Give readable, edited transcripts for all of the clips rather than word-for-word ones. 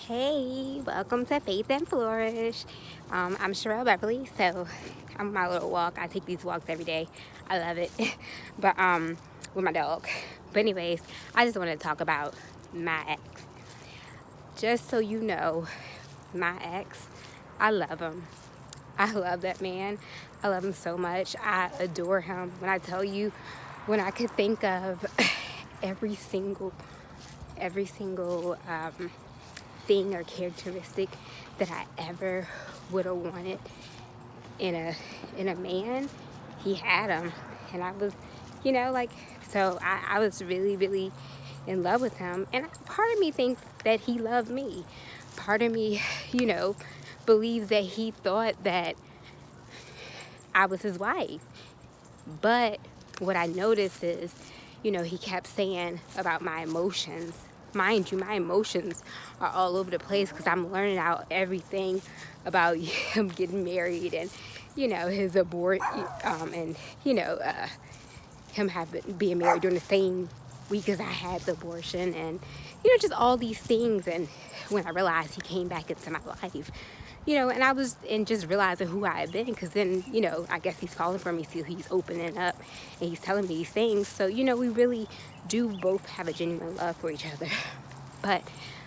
Hey, welcome to Faith and Flourish. I'm Sherelle Beverly, so I'm on my little walk. I take these walks every day. I love it, but with my dog. But anyways, I just want to talk about my ex. Just so you know, my ex, I love him. I love that man. I love him so much. I adore him. When I tell you, when I could think of every single thing or characteristic that I ever would have wanted in a man, he had them. And I was, so I was really, really in love with him. And part of me thinks that he loved me. Part of me, believes that he thought that I was his wife. But what I noticed is, he kept saying about my emotions. Mind you, my emotions are all over the place because I'm learning out everything about him getting married and, his abort, and, him being married during the same week as I had the abortion and, just all these things. And when I realized he came back into my life, and I was just realizing who I had been, because then, I guess he's calling for me, so he's opening up and he's telling me these things. So, we really do both have a genuine love for each other. But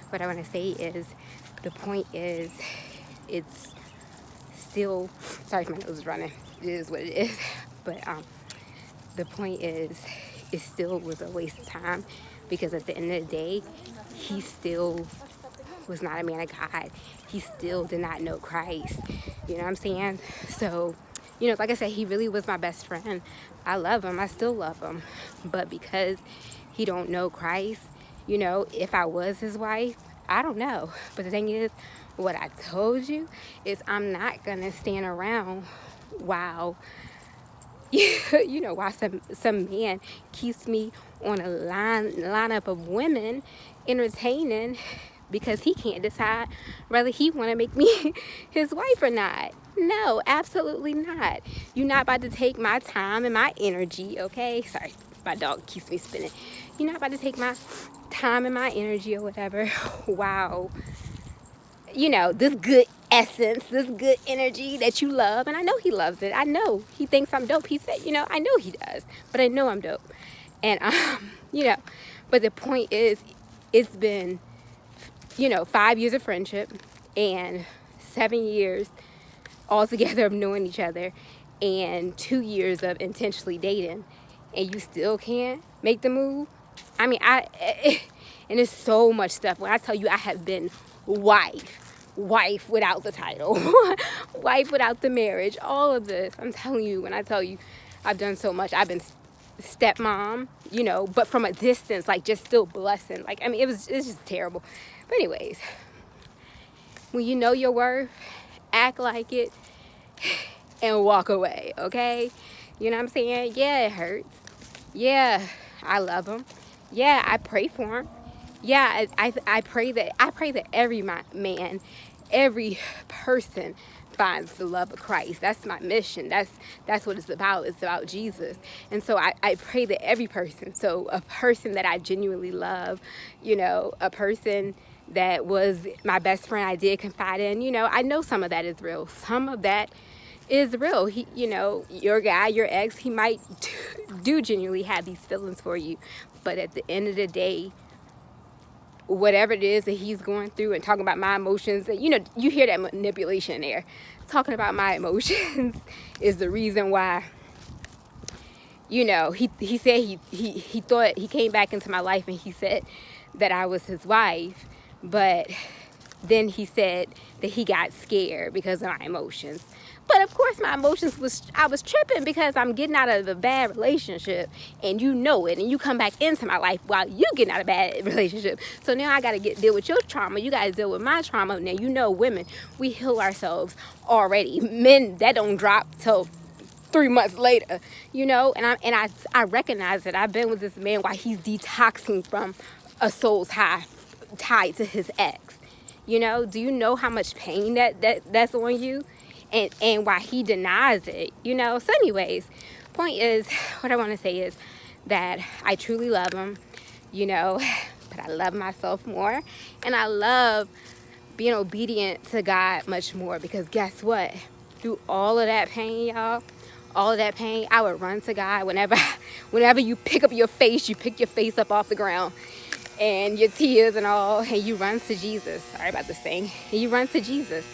what I want to say is, the point is, it's still, sorry if my nose is running, it is what it is. But the point is, it still was a waste of time, because at the end of the day, he still was not a man of God. He still did not know Christ. You know what I'm saying? So, like I said, he really was my best friend. I love him. I still love him. But because he don't know Christ, if I was his wife, I don't know. But the thing is, what I told you is I'm not going to stand around while why some man keeps me on a lineup of women entertaining, because he can't decide whether he want to make me his wife or not. No, absolutely not. You're not about to take my time and my energy, okay? Sorry, my dog keeps me spinning. You're not about to take my time and my energy or whatever. Wow. This good essence, this good energy that you love. And I know he loves it. I know he thinks I'm dope. He said, I know he does, but I know I'm dope. And, but the point is, it's been, 5 years of friendship and 7 years altogether of knowing each other and 2 years of intentionally dating. And you still can't make the move. I mean, and there's so much stuff. When I tell you I have been wife without the title, wife without the marriage, all of this. I'm telling you, when I tell you I've done so much, I've been stepmom, but from a distance, like just still blessing. Like, I mean, it's just terrible. But anyways, when you know your worth, act like it and walk away, okay? You know what I'm saying? Yeah, it hurts. Yeah, I love him. Yeah, I pray for him. Yeah, I pray that every man, every person finds the love of Christ. That's my mission. That's what it's about. It's about Jesus. And so I pray that every person, so a person that I genuinely love, a person that was my best friend I did confide in, I know some of that is real. Some of that is real. He, your guy, your ex, he might do genuinely have these feelings for you. But at the end of the day, whatever it is that he's going through and talking about my emotions, and you hear that manipulation there. Talking about my emotions is the reason why, he said he thought he came back into my life and he said that I was his wife, but then he said that he got scared because of my emotions. But of course my emotions I was tripping because I'm getting out of a bad relationship, and you know it, and you come back into my life while you getting out of a bad relationship. So now I got to deal with your trauma. You got to deal with my trauma. Now, women, we heal ourselves already. Men, that don't drop till 3 months later, and I recognize that I've been with this man while he's detoxing from a soul's high tied to his ex. Do you know how much pain that's on you? And why he denies it, So anyways, point is, what I want to say is that I truly love him, but I love myself more. And I love being obedient to God much more, because guess what? Through all of that pain, y'all, all of that pain, I would run to God whenever you pick up your face, you pick your face up off the ground and your tears and all, and you run to Jesus. Sorry about this thing. And you run to Jesus,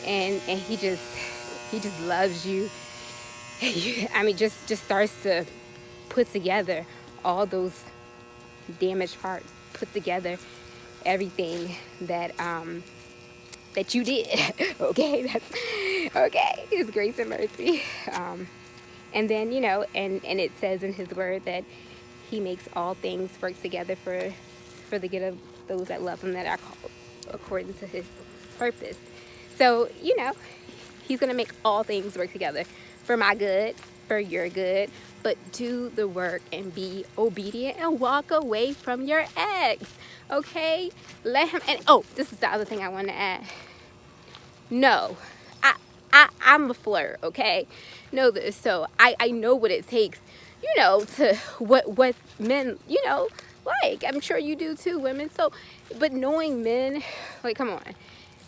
and he just loves you. I mean, just starts to put together all those damaged parts, put together everything that that you did. Okay, that's okay. His grace and mercy. And then, you know, and it says in his word that he makes all things work together for the good of those that love him, that are called according to his purpose. So, you know, he's going to make all things work together for my good, for your good. But do the work and be obedient and walk away from your ex. Okay? Let him. And oh, this is the other thing I want to add. No, I'm a flirt, okay? Know this. So I know what it takes, you know, to what men, you know, like. I'm sure you do too, women. So, but knowing men, like, come on,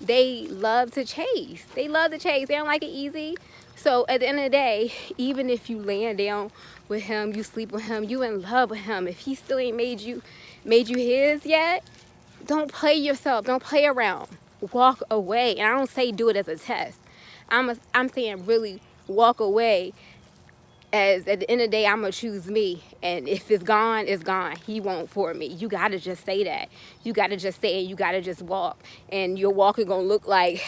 they love to chase. They love to chase. They don't like it easy. So at the end of the day, even if you laying down with him, you sleep with him, you in love with him, if he still ain't made you his yet, don't play yourself. Don't play around. Walk away. And I don't say do it as a test. I'm saying really walk away, as at the end of the day, I'm going to choose me. And if it's gone, it's gone. He won't for me. You got to just say that. You got to just say it. You got to just walk. And your walk is going to look like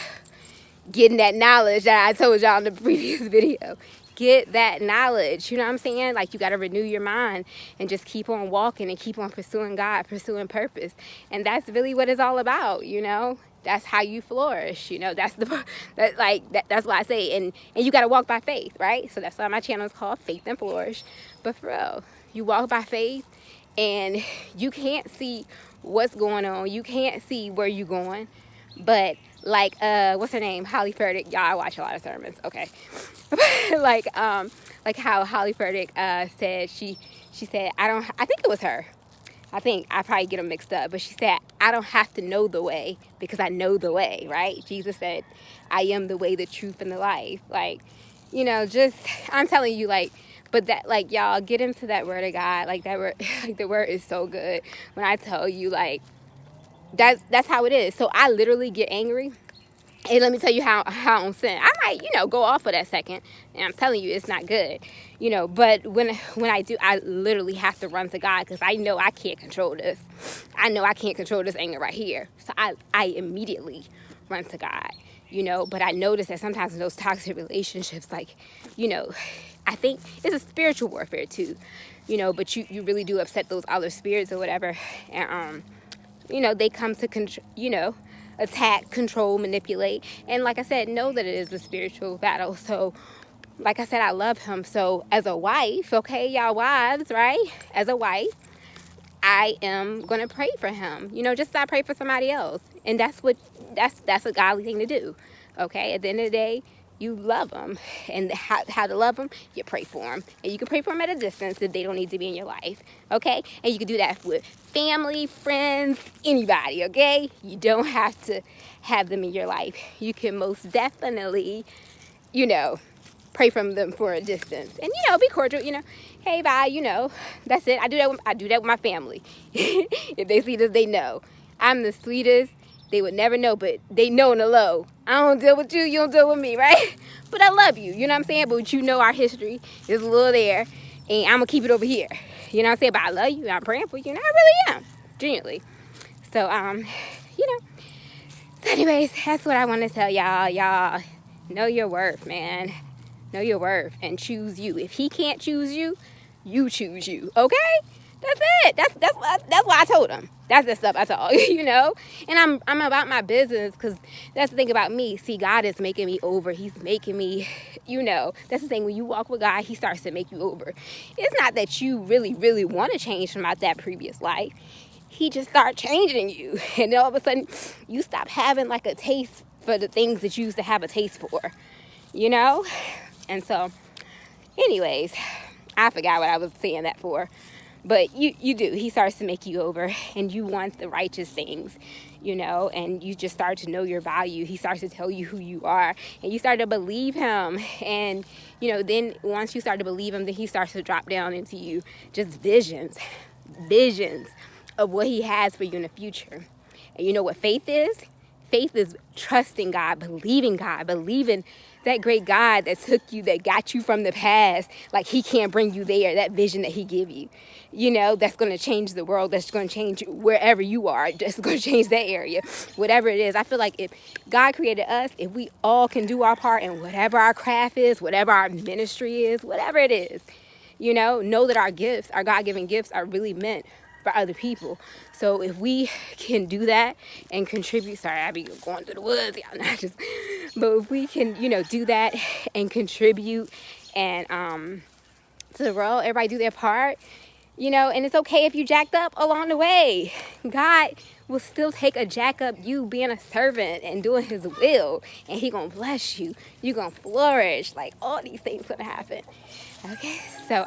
getting that knowledge that I told y'all in the previous video. Get that knowledge. You know what I'm saying? Like, you got to renew your mind and just keep on walking and keep on pursuing God, pursuing purpose. And that's really what it's all about, you know? That's how you flourish, you know. That's what I say. And you got to walk by faith, right? So that's why my channel is called Faith and Flourish. But for real, you walk by faith, and you can't see what's going on. You can't see where you're going. But like, what's her name? Holly Furtick. Y'all, I watch a lot of sermons. Okay. like how Holly Furtick said, she said, I think it was her. I think I probably get them mixed up, but she said, I don't have to know the way because I know the way, right? Jesus said, I am the way, the truth, and the life. Like, you know, just, I'm telling you, like, but that, like, y'all, get into that word of God. Like, that word, like, the word is so good. When I tell you, like, that's how it is. So I literally get angry. And let me tell you how I'm sin. I might, you know, go off for that second. And I'm telling you, it's not good. You know, but when I do, I literally have to run to God, because I know I can't control this. I know I can't control this anger right here. So I immediately run to God, you know. But I notice that sometimes in those toxic relationships, like, you know, I think it's a spiritual warfare too, you know. But you really do upset those other spirits or whatever. And, you know, they come to, you know, attack, control, manipulate. And like I said, know that it is a spiritual battle. So like I said, I love him. So as a wife, okay, y'all wives, right? As a wife, I am going to pray for him, you know, just as I pray for somebody else. And that's a godly thing to do. Okay. At the end of the day, you love them. And how to love them, you pray for them. And you can pray for them at a distance if they don't need to be in your life. Okay. And you can do that with family, friends, anybody. Okay. You don't have to have them in your life. You can most definitely, you know, pray from them for a distance. And, you know, be cordial, you know. Hey, bye, you know. That's it. I do that with my family. If they see this, they know. I'm the sweetest. They would never know, but they know in the low. I don't deal with you, you don't deal with me, right? But I love you, you know what I'm saying? But you know our history is a little there, and I'm going to keep it over here. You know what I'm saying? But I love you, and I'm praying for you, and I really am, genuinely. So, you know. So anyways, that's what I want to tell y'all. Y'all, know your worth, man. Know your worth and choose you. If he can't choose you, you choose you, okay? That's it. That's what I told him. That's the stuff I told, you know? And I'm about my business, because that's the thing about me. See, God is making me over. He's making me, you know, that's the thing. When you walk with God, he starts to make you over. It's not that you really, really want to change from out that previous life. He just starts changing you. And then all of a sudden, you stop having like a taste for the things that you used to have a taste for, you know? And so, anyways, I forgot what I was saying that for. But you do. He starts to make you over, and you want the righteous things, and you just start to know your value. He starts to tell you who you are, and you start to believe him. And, then once you start to believe him, then he starts to drop down into you just visions of what he has for you in the future. And you know what faith is? Faith is trusting God, believing that great God that took you, that got you from the past, like he can't bring you there, that vision that he give you, that's going to change the world, that's going to change wherever you are, that's going to change that area, whatever it is. I feel like if God created us, if we all can do our part in whatever our craft is, whatever our ministry is, whatever it is, know that our gifts, our God-given gifts are really meant for other people. So if we can do that and contribute, sorry, I be going through the woods, y'all, not just, but if we can, do that and contribute and to the world, everybody do their part, and it's okay if you jacked up along the way. God will still take a jack up you being a servant and doing his will, and he gonna bless you. You gonna flourish. Like all these things gonna happen. Okay, so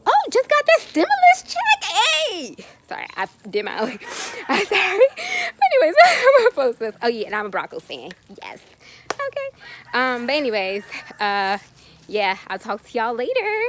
oh, just got that stimulus check. Hey! Sorry, I did my own. I'm sorry. But anyways, I'm going to post this. Oh, yeah, and I'm a Broncos fan. Yes. Okay. But anyways, yeah, I'll talk to y'all later.